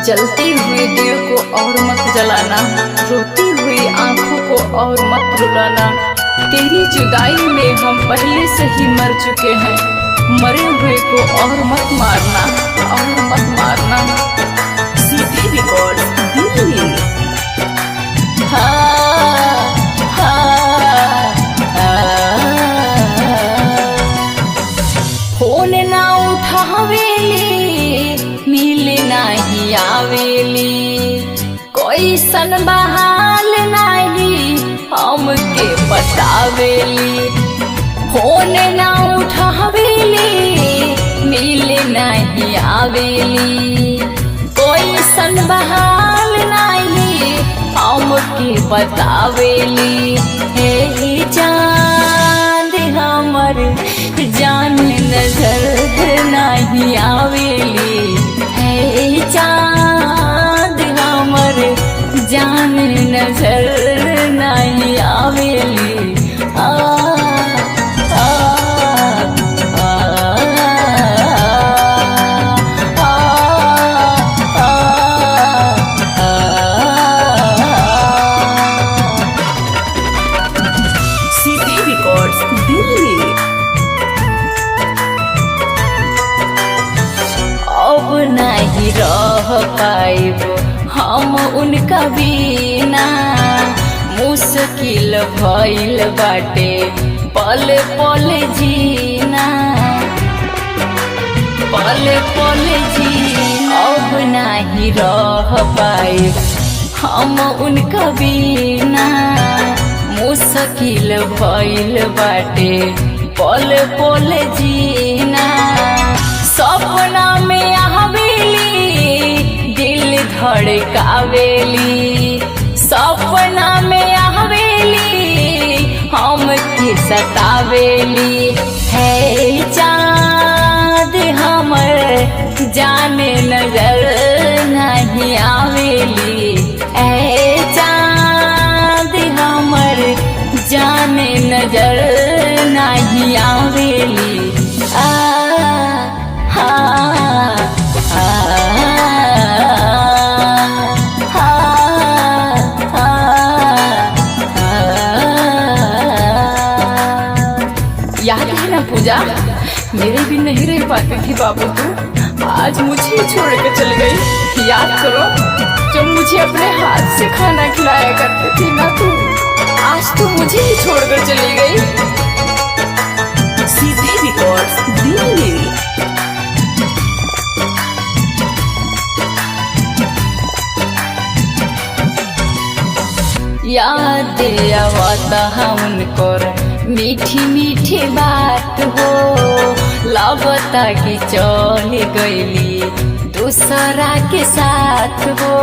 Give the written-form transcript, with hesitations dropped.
जलती हुई दिल को और मत जलाना, रोती हुई आंखों को और मत रुलाना। तेरी जुदाई में हम पहले से ही मर चुके हैं, मरे हुए को और मत मारना, और मत मारना। सीधी रिकॉर्ड दिल्ली। फोन ना उठावेली, मिले नहीं आवेली, कोई सन बहाल नहीं हमके बतावेली। फोन ना उठावेली, मिले नहीं आवेली, कोई सन बहाल नहीं हमके बतावेली। हे चांद हमर जान नजर नहीं आवेली, हे चांद हमर जान नजर नहीं आवेली। सीधी रिकॉर्ड्स दिल्ली। अब नहीं रह पाइब हम उनका बिना, मुश्किल भइल बाटे पल पल जीना, पल पल जीना। अब नहीं रह पाइब हम उनका बिना, मुश्किल भइल बाटे पल पल जीना। सपना में आवेली, दिल धड़कावेली, सपना में आवेली, हमके सतावेली। है चाँद हमर जान नजर नहीं आवेली, है चाँद हमर जान नजर नहीं आवेली। याद है ना पूजा, मेरे भी नहीं रह पाती थी बाबू तू, आज मुझे छोड़ के चल गई। याद करो जब मुझे अपने हाथ से खाना खिलाया करती थी ना तू, आज तो मुझे ही छोड़कर चली गई। सीधी रिकॉर्ड्स दिल्ली। याद आवता उनकर मीठी मीठी बात हो, लगता कि चल गईली दूसरा के साथ हो।